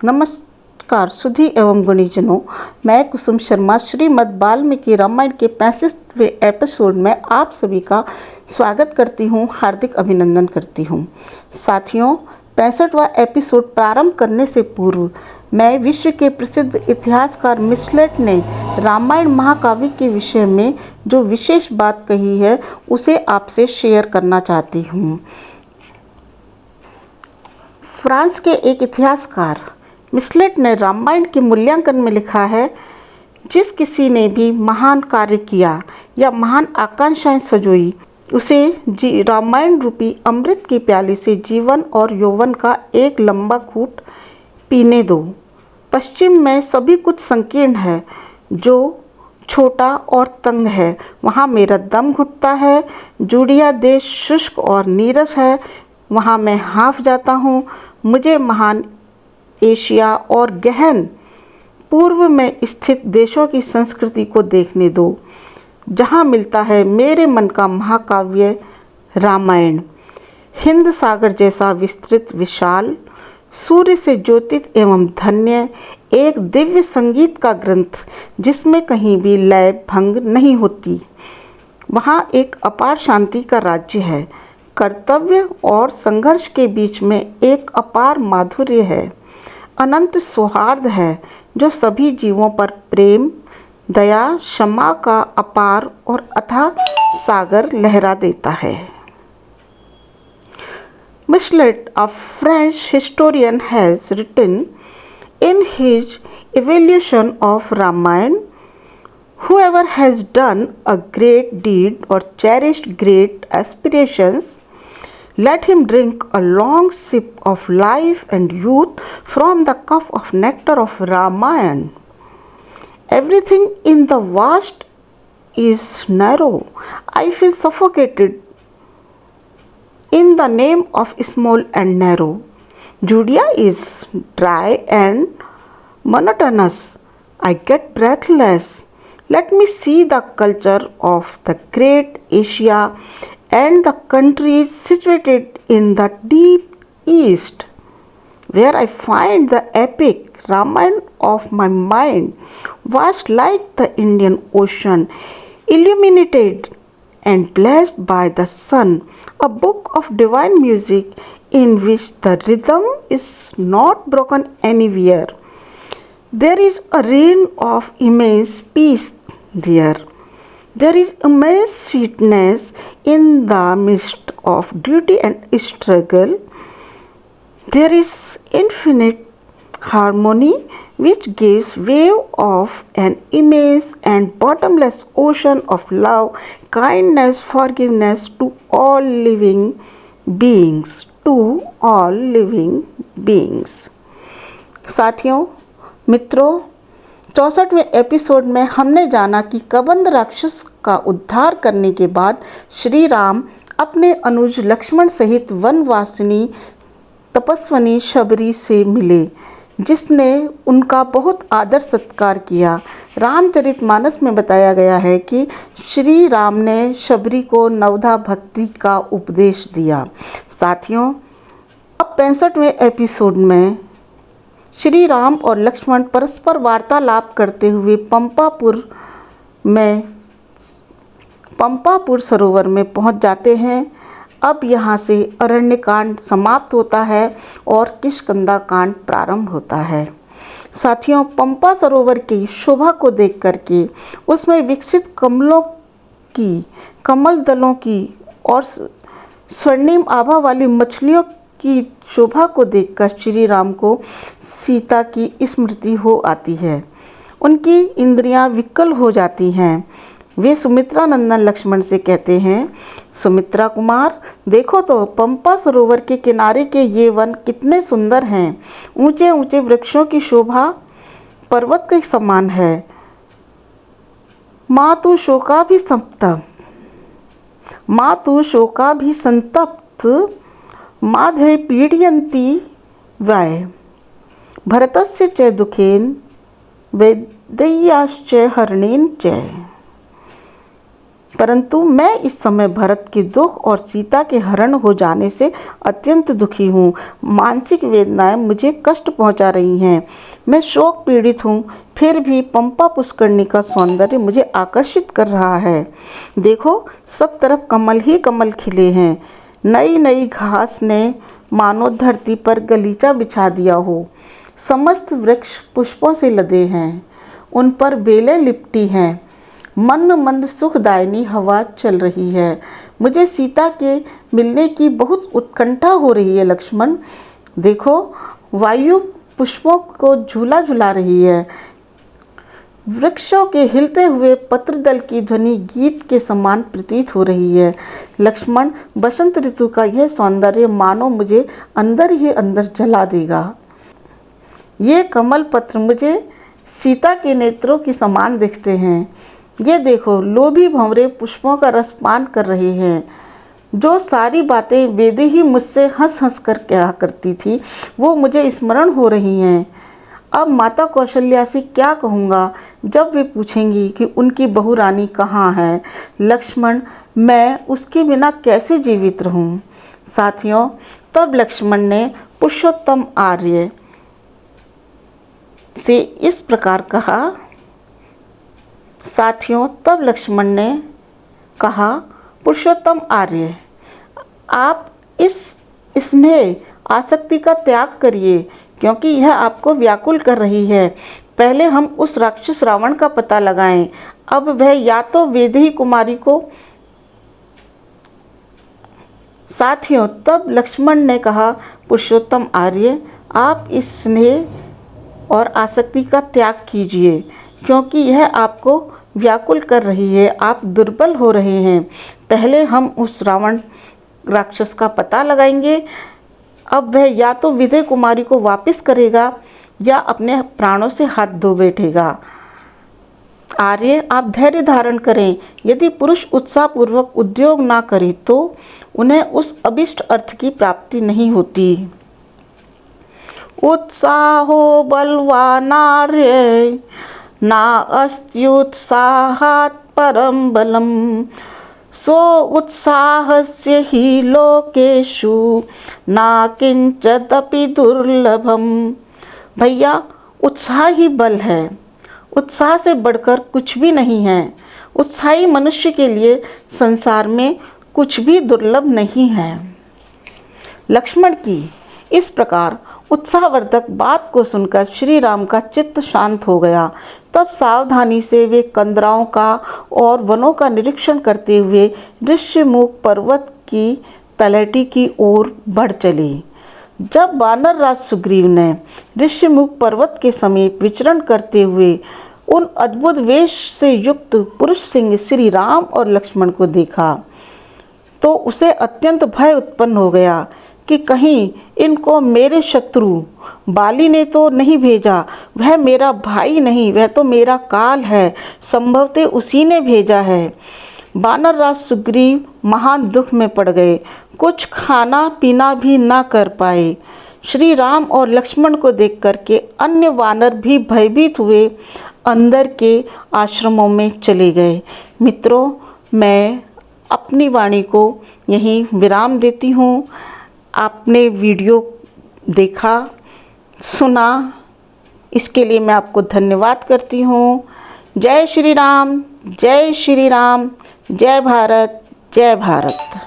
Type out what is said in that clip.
नमस्कार सुधी एवं गुणीजनों, मैं कुसुम शर्मा श्रीमद् वाल्मीकि रामायण के 65वें एपिसोड में आप सभी का स्वागत करती हूँ, हार्दिक अभिनंदन करती हूँ। साथियों, 65वां एपिसोड प्रारंभ करने से पूर्व मैं विश्व के प्रसिद्ध इतिहासकार मिचलेट ने रामायण महाकाव्य के विषय में जो विशेष बात कही है उसे आपसे शेयर करना चाहती हूँ। फ्रांस के एक इतिहासकार मिचलेट ने रामायण के मूल्यांकन में लिखा है, जिस किसी ने भी महान कार्य किया या महान आकांक्षाएं सजोई, उसे रामायण रूपी अमृत की प्याली से जीवन और यौवन का एक लंबा घूंट पीने दो। पश्चिम में सभी कुछ संकीर्ण है, जो छोटा और तंग है, वहाँ मेरा दम घुटता है। जूडिया देश शुष्क और नीरस है, वहाँ मैं हाँफ जाता हूँ। मुझे महान एशिया और गहन पूर्व में स्थित देशों की संस्कृति को देखने दो, जहाँ मिलता है मेरे मन का महाकाव्य रामायण। हिंद सागर जैसा विस्तृत, विशाल, सूर्य से ज्योतित एवं धन्य, एक दिव्य संगीत का ग्रंथ जिसमें कहीं भी लय भंग नहीं होती। वहाँ एक अपार शांति का राज्य है। कर्तव्य और संघर्ष के बीच में एक अपार माधुर्य है। अनंत सौहार्द है जो सभी जीवों पर प्रेम, दया, क्षमा का अपार और अथाह सागर लहरा देता है। Michelet, a French historian, has written in his evaluation of Ramayana, whoever has done a great deed or cherished great aspirations, let him drink a long sip of life and youth from the cup of nectar of Ramayana. Everything in the vast is narrow. I feel suffocated in the name of small and narrow. Judea is dry and monotonous. I get breathless. Let me see the culture of the great Asia and the countries situated in the deep east, where I find the epic Ramayana of my mind, vast like the Indian Ocean, illuminated and blessed by the sun, a book of divine music in which the rhythm is not broken anywhere. There is a reign of immense peace there. There is immense sweetness in the midst of duty and struggle. There is infinite harmony which gives wave of an immense and bottomless ocean of love, kindness, forgiveness to all living beings. To all living beings. साथियों, मित्रों, 64वें episode में हमने जाना कि कबंध राक्षस का उद्धार करने के बाद श्री राम अपने अनुज लक्ष्मण सहित वनवासिनी तपस्विनी शबरी से मिले, जिसने उनका बहुत आदर सत्कार किया। रामचरितमानस में बताया गया है कि श्री राम ने शबरी को नवधा भक्ति का उपदेश दिया। साथियों, अब 65वें एपिसोड में श्री राम और लक्ष्मण परस्पर वार्तालाप करते हुए पंपापुर सरोवर में पहुंच जाते हैं। अब यहाँ से अरण्यकांड समाप्त होता है और किष्किंधा कांड प्रारंभ होता है। साथियों, पंपा सरोवर की शोभा को देख करके, उसमें विकसित कमल दलों की और स्वर्णिम आभा वाली मछलियों की शोभा को देखकर श्री राम को सीता की स्मृति हो आती है। उनकी इंद्रियां विकल हो जाती हैं। वे सुमित्रा नंदन लक्ष्मण से कहते हैं, सुमित्रा कुमार, देखो तो पंपा सरोवर के किनारे के ये वन कितने सुंदर हैं। ऊंचे ऊंचे वृक्षों की शोभा पर्वत के समान है। माँ तू शोका भी संतप्त माधे पीडयन्ति वै भरतस्य च दुखेन वैदेय्याश्च हरणेन च। परंतु मैं इस समय भरत के दुख और सीता के हरण हो जाने से अत्यंत दुखी हूँ। मानसिक वेदनाएं मुझे कष्ट पहुँचा रही हैं। मैं शोक पीड़ित हूँ। फिर भी पंपा पुष्करणी का सौंदर्य मुझे आकर्षित कर रहा है। देखो, सब तरफ कमल ही कमल खिले हैं। नई नई घास ने मानो धरती पर गलीचा बिछा दिया हो। समस्त वृक्ष पुष्पों से लदे हैं, उन पर बेलें लिपटी हैं। मंद मंद सुखदायिनी हवा चल रही है। मुझे सीता के मिलने की बहुत उत्कंठा हो रही है लक्ष्मण। देखो, वायु पुष्पों को झूला झुला रही है। वृक्षों के हिलते हुए पत्रदल की ध्वनि गीत के समान प्रतीत हो रही है। लक्ष्मण, बसंत ऋतु का यह सौंदर्य मानो मुझे अंदर ही अंदर जला देगा। ये कमल पत्र मुझे सीता के नेत्रों के समान दिखते हैं। ये देखो, लोभी भंवरे पुष्पों का रस पान कर रहे हैं। जो सारी बातें वेदे ही मुझसे हंस हंस कर कहा करती थी, वो मुझे स्मरण हो रही हैं। अब माता कौशल्या से क्या कहूँगा जब वे पूछेंगी कि उनकी बहू रानी कहाँ है। लक्ष्मण, मैं उसके बिना कैसे जीवित रहूँ। साथियों, तब लक्ष्मण ने पुरुषोत्तम आर्य से इस प्रकार कहा। साथियों, तब लक्ष्मण ने कहा, पुरुषोत्तम आर्य, आप इस स्नेह आसक्ति का त्याग करिए, क्योंकि यह आपको व्याकुल कर रही है। पहले हम उस राक्षस रावण का पता लगाएं। अब वह या तो वैदेही कुमारी को। साथियों, तब लक्ष्मण ने कहा, पुरुषोत्तम आर्य, आप इस स्नेह और आसक्ति का त्याग कीजिए, क्योंकि यह आपको व्याकुल कर रही है। आप दुर्बल हो रहे हैं। पहले हम उस रावण राक्षस का पता लगाएंगे। अब वह या तो विदेह कुमारी को वापस करेगा या अपने प्राणों से हाथ धो बैठेगा। आर्य, आप धैर्य धारण करें। यदि पुरुष उत्साहपूर्वक उद्योग ना करे तो उन्हें उस अभिष्ट अर्थ की प्राप्ति नहीं होती। उत्साहो बलवानार्य ना अस्त्युत्साहात् परम बलम सो उत्साहस्य ही लोकेषु ना किंचिदपि दुर्लभम। भैया, उत्साह ही बल है। उत्साह से बढ़कर कुछ भी नहीं है। उत्साही मनुष्य के लिए संसार में कुछ भी दुर्लभ नहीं है। लक्ष्मण की इस प्रकार उत्साहवर्धक बात को सुनकर श्री राम का चित्त शांत हो गया। तब सावधानी से वे कंदराओं का और वनों का निरीक्षण करते हुए ऋष्यमुख पर्वत की तलहटी की ओर बढ़ चले। जब वानर राज सुग्रीव ने ऋष्यमुख पर्वत के समीप विचरण करते हुए उन अद्भुत वेश से युक्त पुरुष सिंह श्री राम और लक्ष्मण को देखा, तो उसे अत्यंत भय उत्पन्न हो गया कि कहीं इनको मेरे शत्रु बाली ने तो नहीं भेजा। वह मेरा भाई नहीं, वह तो मेरा काल है। संभवतः उसी ने भेजा है। वानर राज सुग्रीव महान दुख में पड़ गए। कुछ खाना पीना भी ना कर पाए। श्री राम और लक्ष्मण को देख करके अन्य वानर भी भयभीत हुए अंदर के आश्रमों में चले गए। मित्रों, मैं अपनी वाणी को यहीं विराम देती हूँ। आपने वीडियो देखा, सुना, इसके लिए मैं आपको धन्यवाद करती हूँ। जय श्री राम, जय श्री राम, जय भारत, जय भारत।